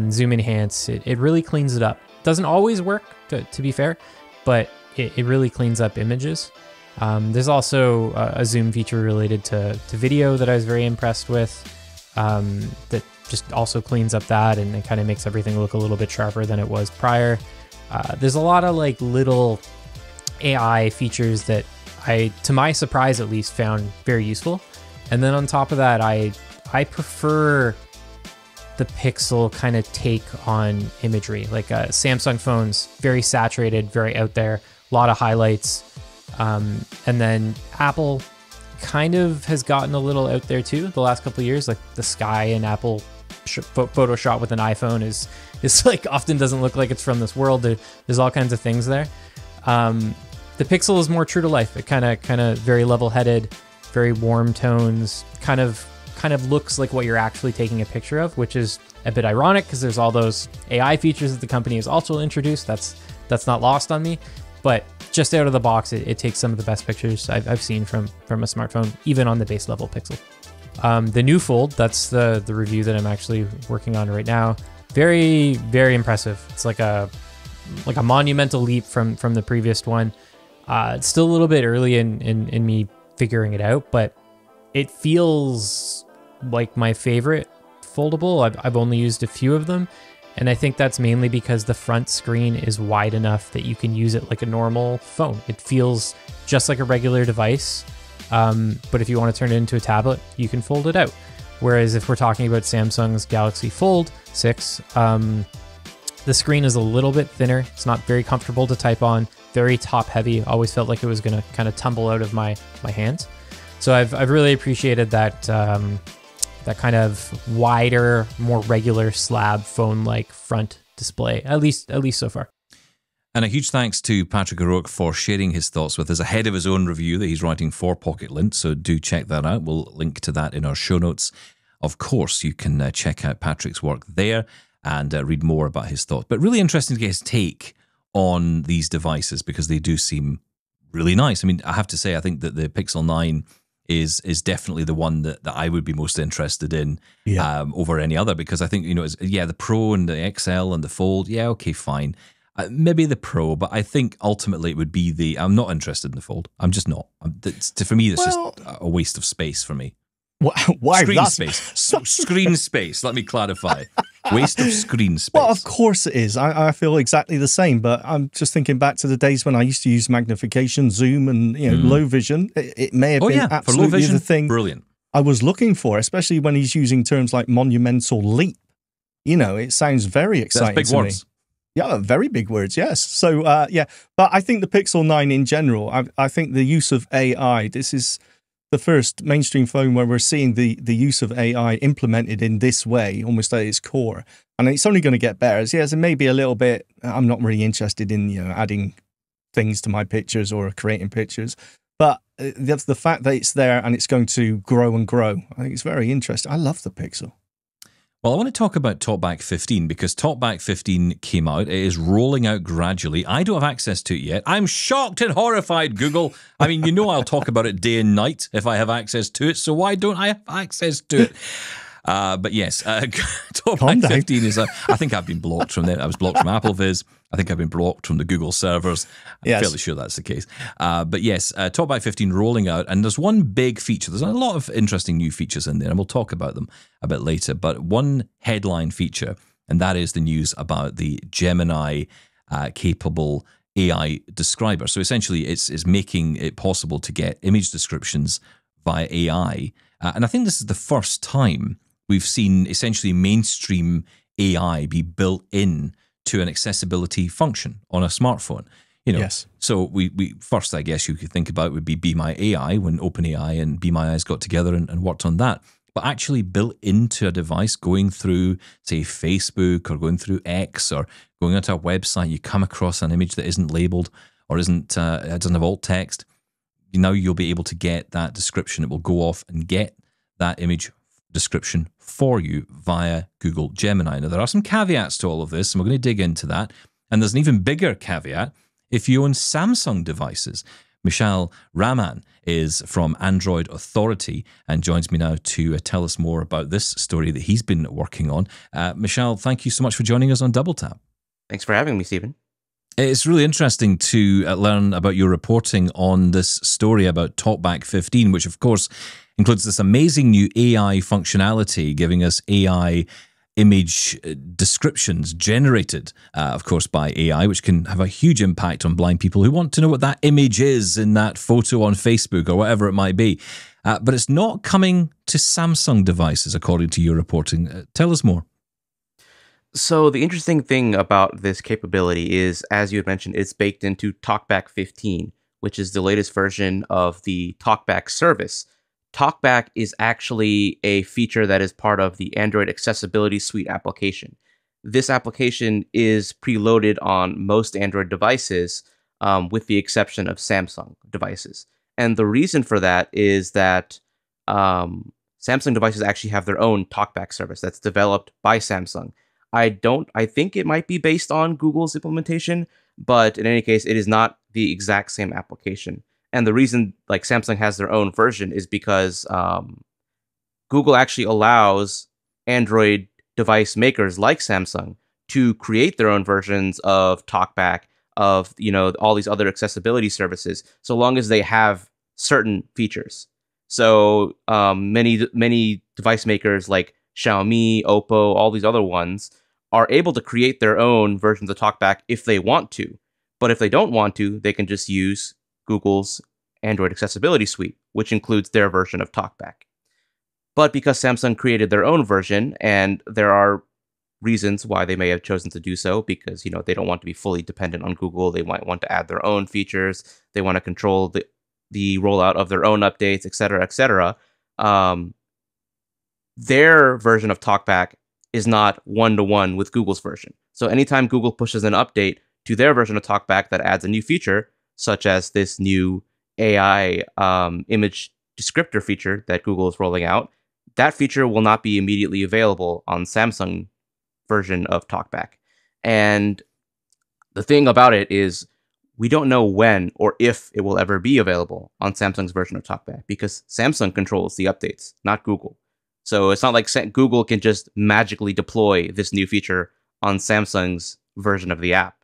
zoom enhance, it really cleans it up. Doesn't always work, to be fair, but it really cleans up images. There's also a zoom feature related to video that I was very impressed with, that just also cleans up that and it kind of makes everything look a little bit sharper than it was prior. There's a lot of like little AI features that I, to my surprise at least, found very useful. And then on top of that, I prefer the Pixel kind of take on imagery. Like Samsung phones, very saturated, very out there, a lot of highlights. And then Apple kind of has gotten a little out there too the last couple of years. Like the sky in Apple photo shot with an iPhone is like often doesn't look like it's from this world. There's all kinds of things there. The Pixel is more true to life. It kind of very level-headed, very warm tones, kind of looks like what you're actually taking a picture of, which is a bit ironic because there's all those AI features that the company has also introduced. That's not lost on me, but just out of the box, it takes some of the best pictures I've seen from a smartphone, even on the base level Pixel. The new Fold, that's the review that I'm actually working on right now. Very, very impressive. It's like a monumental leap from the previous one. It's still a little bit early in me figuring it out, but it feels like my favorite foldable. I've only used a few of them, and I think that's mainly because the front screen is wide enough that you can use it like a normal phone. It feels just like a regular device, but if you want to turn it into a tablet, you can fold it out. Whereas if we're talking about Samsung's Galaxy Fold 6, the screen is a little bit thinner. It's not very comfortable to type on, very top heavy. Always felt like it was gonna kind of tumble out of my hands. So I've really appreciated that that kind of wider, more regular slab phone-like front display, at least so far. And a huge thanks to Patrick O'Rourke for sharing his thoughts with us ahead of his own review that he's writing for Pocket Lint. So do check that out. We'll link to that in our show notes. Of course, you can check out Patrick's work there and read more about his thoughts. But really interesting to get his take on these devices because they do seem really nice. I mean, I have to say, I think that the Pixel 9 is definitely the one that I would be most interested in over any other, because I think, the Pro and the XL and the Fold, okay, fine. Maybe the Pro, but I think ultimately it would be I'm not interested in the Fold. I'm just not. For me, it's just a waste of space for me. Why? Screen space. Screen space. Let me clarify. Waste of screen space. Well, of course it is. I feel exactly the same, but I'm just thinking back to the days when I used to use magnification, zoom, and low vision. It may have been absolutely for low vision, the thing brilliant. I was looking for, especially when he's using terms like monumental leap. It sounds very exciting. That's big words. Yeah, very big words, yes. So, but I think the Pixel 9 in general, I think the use of AI, this is the first mainstream phone where we're seeing the use of AI implemented in this way, almost at its core. And it's only going to get better. Yes, it may be a little bit, I'm not really interested in, adding things to my pictures or creating pictures. But the fact that it's there and it's going to grow and grow, I think it's very interesting. I love the Pixel. Well, I want to talk about Talkback 15 because Talkback 15 came out. It is rolling out gradually. I don't have access to it yet. I'm shocked and horrified, Google. I mean, I'll talk about it day and night if I have access to it. So why don't I have access to it? But yes, Talkback 15 is I think I've been blocked from there. I was blocked from AppleVis. I think I've been blocked from the Google servers. I'm fairly sure that's the case. But yes, Talkback 15 rolling out. And there's one big feature. There's a lot of interesting new features in there, and we'll talk about them a bit later. But one headline feature, and that is the news about the Gemini capable AI describer. So essentially, it's making it possible to get image descriptions via AI. And I think this is the first time we've seen essentially mainstream AI be built in to an accessibility function on a smartphone. Yes. So we first, I guess you could think about would be Be My AI, when OpenAI and Be My Eyes got together and worked on that. But actually built into a device going through, say, Facebook or going through X or going onto a website, you come across an image that isn't labeled or it doesn't have alt text. Now you'll be able to get that description. It will go off and get that image description for you via Google Gemini. Now, there are some caveats to all of this, and we're going to dig into that. And there's an even bigger caveat if you own Samsung devices. Mishaal Rahman is from Android Authority and joins me now to tell us more about this story that he's been working on. Mishaal, thank you so much for joining us on Double Tap. Thanks for having me, Stephen. It's really interesting to learn about your reporting on this story about Talkback 15, which of course includes this amazing new AI functionality, giving us AI image descriptions generated, of course, by AI, which can have a huge impact on blind people who want to know what that image is in that photo on Facebook or whatever it might be. But it's not coming to Samsung devices, according to your reporting. Tell us more. So the interesting thing about this capability is, as you had mentioned, it's baked into Talkback 15, which is the latest version of the Talkback service. Talkback is actually a feature that is part of the Android Accessibility Suite application. This application is preloaded on most Android devices, with the exception of Samsung devices. And the reason for that is that Samsung devices actually have their own Talkback service that's developed by Samsung. I think it might be based on Google's implementation, but in any case, it is not the exact same application. And the reason like Samsung has their own version is because Google actually allows Android device makers like Samsung to create their own versions of Talkback, of all these other accessibility services, so long as they have certain features. So many device makers like Xiaomi, Oppo, all these other ones are able to create their own versions of Talkback if they want to. But if they don't want to, they can just use Google's Android Accessibility Suite, which includes their version of Talkback. But because Samsung created their own version, and there are reasons why they may have chosen to do so, because they don't want to be fully dependent on Google, they might want to add their own features, they want to control the rollout of their own updates, etc., etc. Their version of Talkback is not one-to-one with Google's version. So anytime Google pushes an update to their version of Talkback that adds a new feature, such as this new AI image descriptor feature that Google is rolling out, that feature will not be immediately available on Samsung version of Talkback. And the thing about it is, we don't know when or if it will ever be available on Samsung's version of Talkback, because Samsung controls the updates, not Google. So it's not like Google can just magically deploy this new feature on Samsung's version of the app.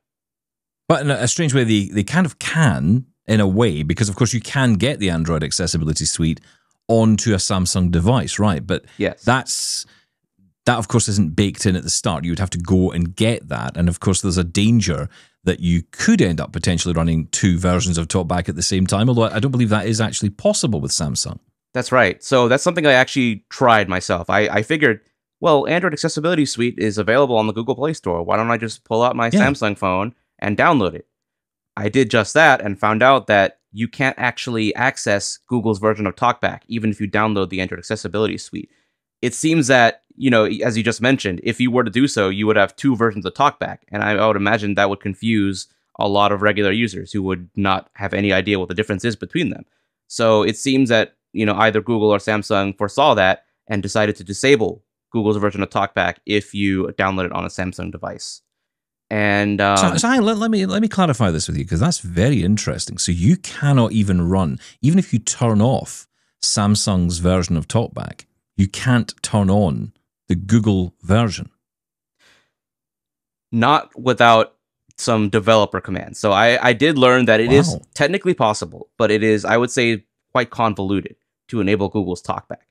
But in a strange way, they kind of can, in a way, because of course you can get the Android Accessibility Suite onto a Samsung device, right? But yes, that of course isn't baked in at the start. You would have to go and get that. And of course there's a danger that you could end up potentially running two versions of Talkback at the same time, although I don't believe that is actually possible with Samsung. That's right. So that's something I actually tried myself. I figured, well, Android Accessibility Suite is available on the Google Play Store. Why don't I just pull out my Samsung phone and download it? I did just that and found out that you can't actually access Google's version of Talkback, even if you download the Android Accessibility Suite. It seems that, as you just mentioned, if you were to do so, you would have two versions of Talkback. And I would imagine that would confuse a lot of regular users who would not have any idea what the difference is between them. So it seems that, either Google or Samsung foresaw that and decided to disable Google's version of Talkback if you download it on a Samsung device. And let me clarify this with you, because that's very interesting. So you cannot even run, even if you turn off Samsung's version of Talkback, you can't turn on the Google version. Not without some developer commands. So I did learn that it is technically possible, but it is, I would say, quite convoluted to enable Google's Talkback.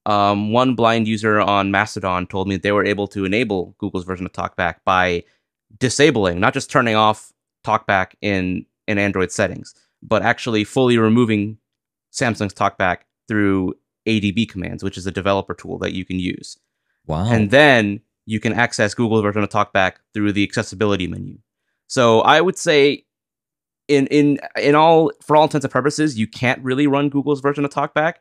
One blind user on Mastodon told me that they were able to enable Google's version of Talkback by disabling, not just turning off Talkback in Android settings, but actually fully removing Samsung's Talkback through ADB commands, which is a developer tool that you can use. Wow. And then you can access Google's version of Talkback through the accessibility menu. So I would say for all intents and purposes, you can't really run Google's version of Talkback.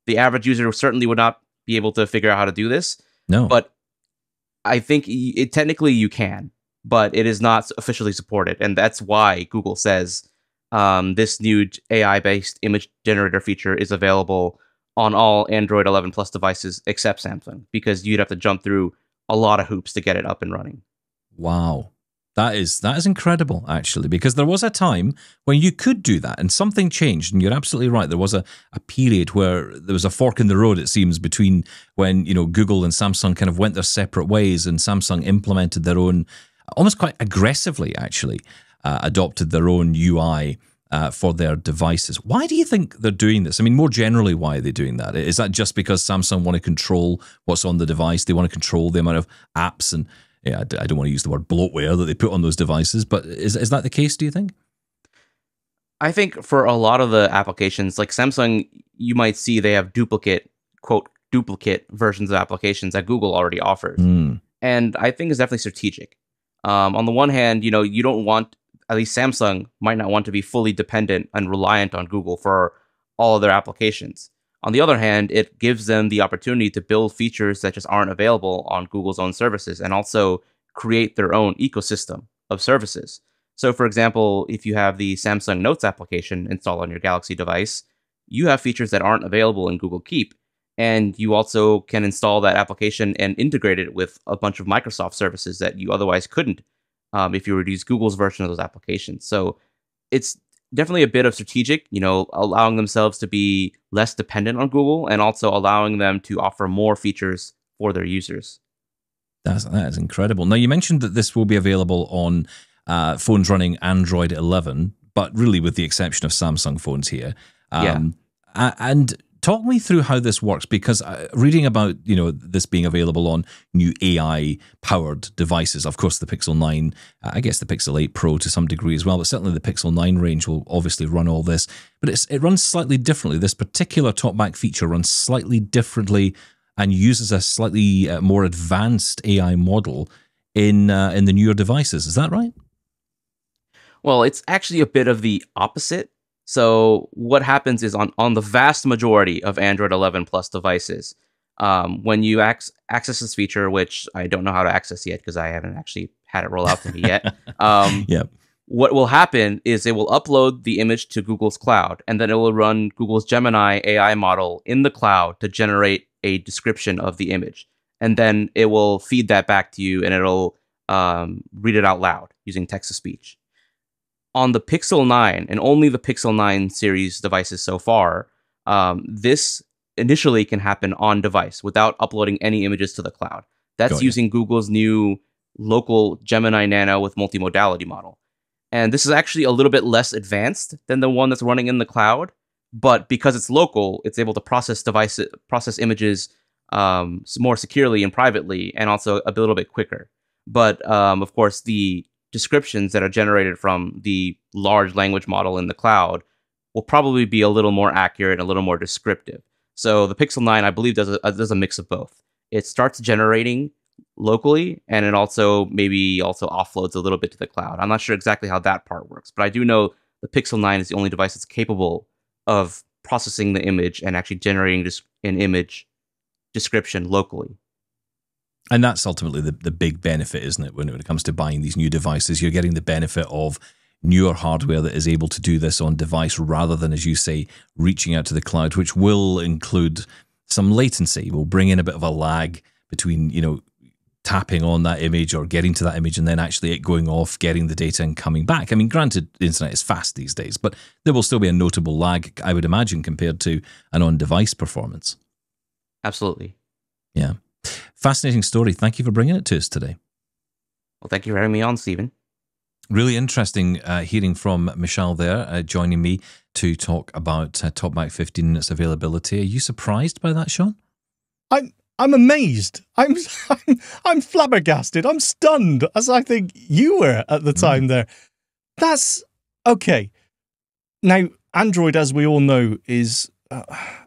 The average user certainly would not be able to figure out how to do this. No. But I think technically you can, but it is not officially supported. And that's why Google says this new AI-based image generator feature is available on all Android 11 Plus devices except Samsung, because you'd have to jump through a lot of hoops to get it up and running. Wow. That is incredible, actually, because there was a time when you could do that and something changed, and you're absolutely right. There was a period where there was a fork in the road, it seems, between when, Google and Samsung kind of went their separate ways, and Samsung implemented their own, almost quite aggressively, actually, adopted their own UI for their devices. Why do you think they're doing this? I mean, more generally, why are they doing that? Is that just because Samsung want to control what's on the device? They want to control the amount of apps and, yeah, I don't want to use the word bloatware that they put on those devices, but is that the case, do you think? I think for a lot of the applications, like Samsung, you might see they have quote, duplicate versions of applications that Google already offers. And I think it's definitely strategic. On the one hand, you don't want, at least Samsung might not want to be fully dependent and reliant on Google for all of their applications. On the other hand, it gives them the opportunity to build features that just aren't available on Google's own services and also create their own ecosystem of services. So, for example, if you have the Samsung Notes application installed on your Galaxy device, you have features that aren't available in Google Keep. And you also can install that application and integrate it with a bunch of Microsoft services that you otherwise couldn't if you were to use Google's version of those applications. So it's definitely a bit of strategic, allowing themselves to be less dependent on Google and also allowing them to offer more features for their users. That is incredible. Now, you mentioned that this will be available on phones running Android 11, but really with the exception of Samsung phones here. And talk me through how this works, because reading about this being available on new AI-powered devices, of course the Pixel 9, I guess the Pixel 8 Pro to some degree as well, but certainly the Pixel 9 range will obviously run all this. But it runs slightly differently. This particular TalkBack feature runs slightly differently and uses a slightly more advanced AI model in the newer devices. Is that right? Well, it's actually a bit of the opposite. So what happens is on the vast majority of Android 11 Plus devices, when you access this feature, which I don't know how to access yet because I haven't actually had it roll out to me yet, what will happen is it will upload the image to Google's cloud, and then it will run Google's Gemini AI model in the cloud to generate a description of the image. And then it will feed that back to you, and it'll read it out loud using text-to-speech. On the Pixel 9, and only the Pixel 9 series devices so far, this initially can happen on device without uploading any images to the cloud. That's using Google's new local Gemini Nano with multimodality model. And this is actually a little bit less advanced than the one that's running in the cloud, but because it's local, it's able to process images more securely and privately, and also a little bit quicker. But of course, the descriptions that are generated from the large language model in the cloud will probably be a little more accurate and a little more descriptive. So the Pixel 9, I believe, does a mix of both. It starts generating locally, and it also offloads a little bit to the cloud. I'm not sure exactly how that part works, but I do know the Pixel 9 is the only device that's capable of processing the image and actually generating an image description locally. And that's ultimately the big benefit, isn't it? When it comes to buying these new devices, you're getting the benefit of newer hardware that is able to do this on device rather than, as you say, reaching out to the cloud, which will include some latency. Will bring in a bit of a lag between, tapping on that image or getting to that image and then actually it going off, getting the data and coming back. I mean, granted, the internet is fast these days, but there will still be a notable lag, I would imagine, compared to an on-device performance. Absolutely. Yeah. Fascinating story. Thank you for bringing it to us today. Well, thank you for having me on, Stephen. Really interesting hearing from Mishaal there, joining me to talk about TalkBack 15 and its availability. Are you surprised by that, Shaun? I'm amazed. I'm flabbergasted. I'm stunned, as I think you were at the time there. That's okay. Now, Android, as we all know, is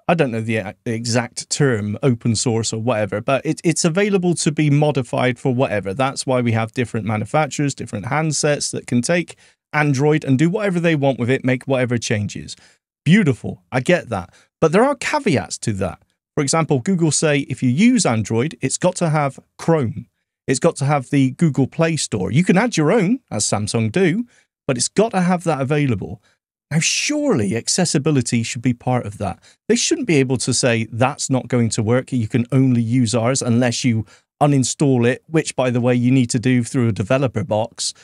I don't know the exact term, open source or whatever, but it's available to be modified for whatever. That's why we have different manufacturers, different handsets that can take Android and do whatever they want with it, make whatever changes. Beautiful. I get that. But there are caveats to that. For example, Google say if you use Android, it's got to have Chrome. It's got to have the Google Play Store. You can add your own, as Samsung do, but it's got to have that available. Now, surely accessibility should be part of that. They shouldn't be able to say that's not going to work. You can only use ours unless you uninstall it, which, by the way, you need to do through a developer box.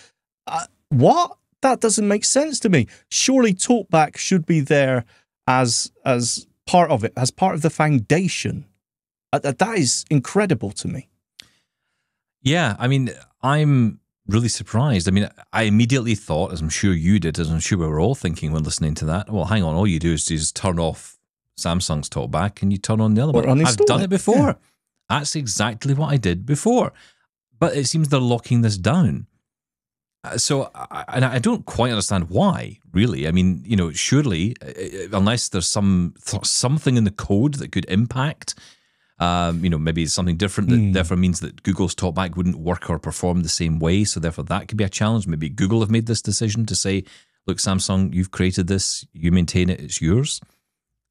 What? That doesn't make sense to me. Surely TalkBack should be there as part of it, as part of the foundation. That is incredible to me. Yeah, I mean, I'm really surprised. I mean, I immediately thought, as I'm sure you did, as I'm sure we were all thinking when listening to that, well, hang on, all you do is just turn off Samsung's Talkback and you turn on the other one. I've done it before. Yeah. That's exactly what I did before. But it seems they're locking this down. So, and I don't quite understand why, really. I mean, you know, surely, unless there's something in the code that could impact, you know, maybe something different that therefore means that Google's Talkback wouldn't work or perform the same way. So therefore that could be a challenge. Maybe Google have made this decision to say, look, Samsung, you've created this, you maintain it, it's yours.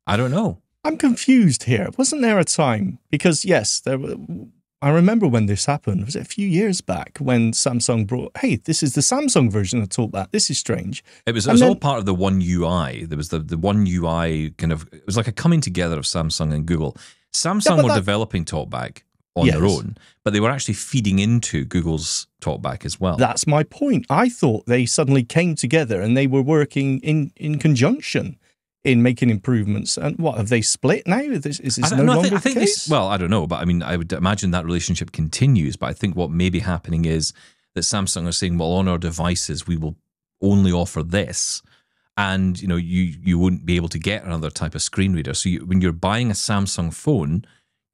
I don't know. I'm confused here. Wasn't there a time? Because yes, I remember when this happened. Was it a few years back when Samsung brought, hey, this is the Samsung version of Talkback. This is strange. It was all part of the One UI. There was the One UI kind of, it was like a coming together of Samsung and Google. Samsung were developing Talkback on their own, but they were actually feeding into Google's Talkback as well. That's my point. I thought they suddenly came together and they were working in conjunction in making improvements. And what, have they split now? Is this no longer the case? Well, I don't know, but I mean, I would imagine that relationship continues. But I think what may be happening is that Samsung are saying, well, on our devices, we will only offer this. And, you know, you wouldn't be able to get another type of screen reader. So when you're buying a Samsung phone,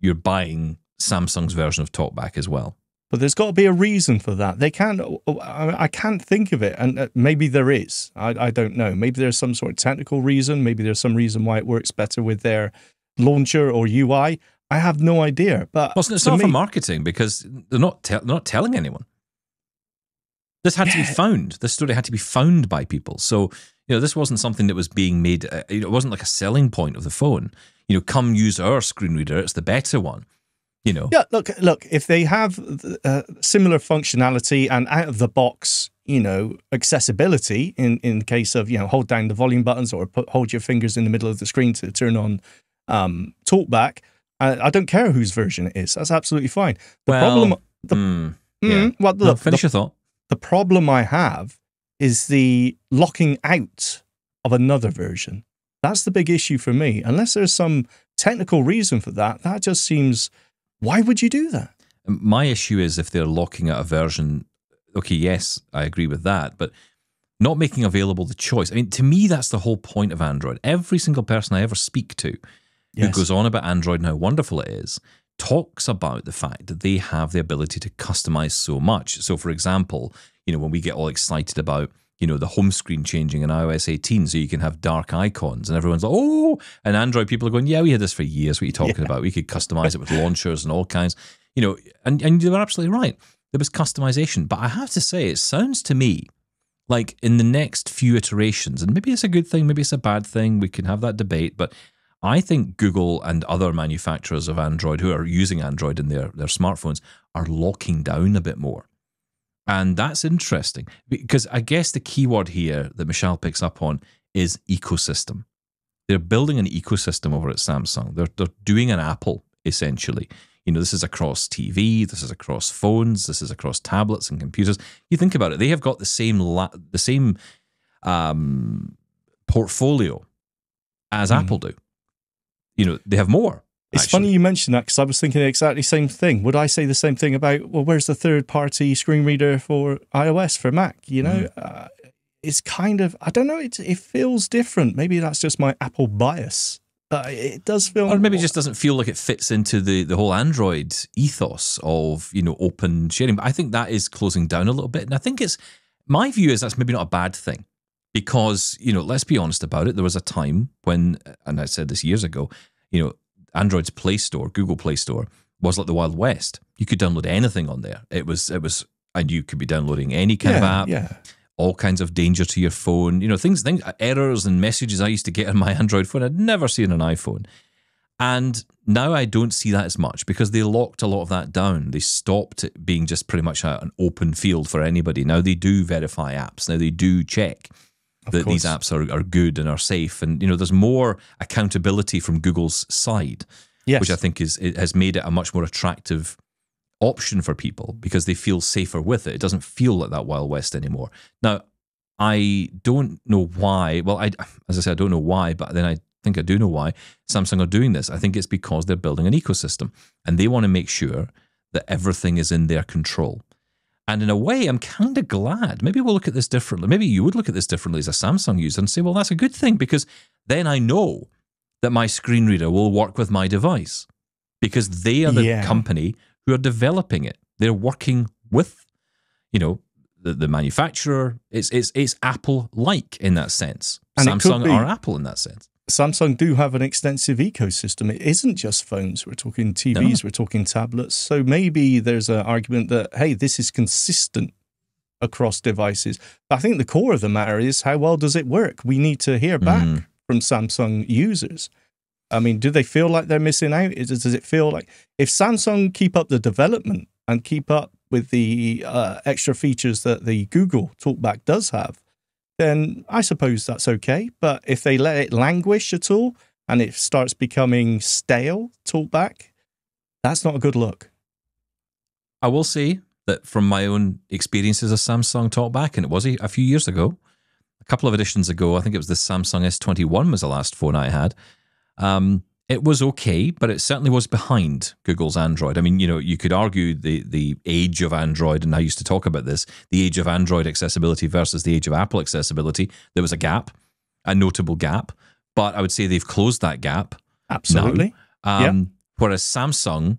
you're buying Samsung's version of Talkback as well. But there's got to be a reason for that. They can't. I can't think of it, and maybe there is. I don't know. Maybe there's some sort of technical reason. Maybe there's some reason why it works better with their launcher or UI. I have no idea. But it's not for marketing because they're not telling anyone. This had to be found. This story had to be found by people. So you know, this wasn't something that was being made. It wasn't like a selling point of the phone. You know, come use our screen reader. It's the better one. You know. Yeah, look. If they have similar functionality and out of the box, you know, accessibility in the case of, you know, hold down the volume buttons or hold your fingers in the middle of the screen to turn on Talkback. I don't care whose version it is. That's absolutely fine. Finish your thought. The problem I have is the locking out of another version. That's the big issue for me. Unless there's some technical reason for that, that just seems. Why would you do that? My issue is if they're locking out a version, okay, yes, I agree with that, but not making available the choice. I mean, to me, that's the whole point of Android. Every single person I ever speak to who goes on about Android and how wonderful it is, talks about the fact that they have the ability to customize so much. So, for example, you know, when we get all excited about, you know, the home screen changing in iOS 18 so you can have dark icons and everyone's like, oh, and Android people are going, yeah, we had this for years. What are you talking about? We could customize it with launchers and all kinds, you know, and you were absolutely right. There was customization. But I have to say, it sounds to me like in the next few iterations, and maybe it's a good thing, maybe it's a bad thing, we can have that debate, but I think Google and other manufacturers of Android who are using Android in their smartphones are locking down a bit more. And that's interesting because I guess the key word here that Mishaal picks up on is ecosystem. They're building an ecosystem over at Samsung. They're doing an Apple, essentially. You know, this is across TV, this is across phones, this is across tablets and computers. You think about it, they have got the same portfolio as Apple do. You know, they have more. It's funny you mention that because I was thinking the exactly same thing. Would I say the same thing about, well, where's the third-party screen reader for iOS, for Mac? You know, it's kind of, I don't know, it feels different. Maybe that's just my Apple bias. It does feel... Or maybe it just doesn't feel like it fits into the whole Android ethos of, you know, open sharing. But I think that is closing down a little bit. And I think my view is that's maybe not a bad thing. Because, you know, let's be honest about it. There was a time when, and I said this years ago, you know, Android's Play Store, Google Play Store, was like the Wild West. You could download anything on there. It was, and you could be downloading any kind of app, all kinds of danger to your phone, you know, things, errors and messages I used to get on my Android phone, I'd never see on an iPhone. And now I don't see that as much because they locked a lot of that down. They stopped it being just pretty much an open field for anybody. Now they do verify apps. Now they do check that these apps are good and are safe. And, you know, there's more accountability from Google's side, which I think has made it a much more attractive option for people because they feel safer with it. It doesn't feel like that Wild West anymore. Now, I don't know why. Well, as I said, I don't know why, but then I think I do know why Samsung are doing this. I think it's because they're building an ecosystem and they want to make sure that everything is in their control. And in a way, I'm kind of glad. Maybe we'll look at this differently. Maybe you would look at this differently as a Samsung user and say, well, that's a good thing, because then I know that my screen reader will work with my device, because they are the company who are developing it. They're working with, you know, the manufacturer. It's Apple-like in that sense. And Samsung are Apple in that sense. Samsung do have an extensive ecosystem. It isn't just phones. We're talking TVs, we're talking tablets. So maybe there's an argument that, hey, this is consistent across devices. But I think the core of the matter is, how well does it work? We need to hear back from Samsung users. I mean, do they feel like they're missing out? Does it feel like, if Samsung keep up the development and keep up with the extra features that the Google Talkback does have, then I suppose that's okay. But if they let it languish at all and it starts becoming stale Talkback, that's not a good look. I will say that from my own experiences of Samsung Talkback, and it was a few years ago, a couple of editions ago, I think it was the Samsung S21 was the last phone I had. It was okay, but it certainly was behind Google's Android. I mean, you know, you could argue the age of Android, and I used to talk about this, the age of Android accessibility versus the age of Apple accessibility. There was a gap, a notable gap, but I would say they've closed that gap. Absolutely. Whereas Samsung,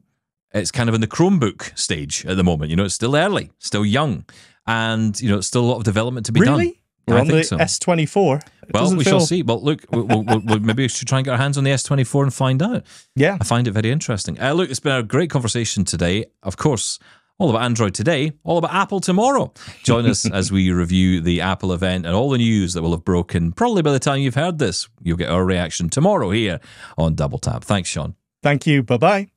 it's kind of in the Chromebook stage at the moment. You know, it's still early, still young, and, you know, it's still a lot of development to be done. We're on the S24. Well, we shall see. Well, look, maybe we should try and get our hands on the S24 and find out. Yeah. I find it very interesting. Look, it's been a great conversation today. Of course, all about Android today, all about Apple tomorrow. Join us as we review the Apple event and all the news that will have broken. Probably by the time you've heard this, you'll get our reaction tomorrow here on Double Tap. Thanks, Shaun. Thank you. Bye-bye.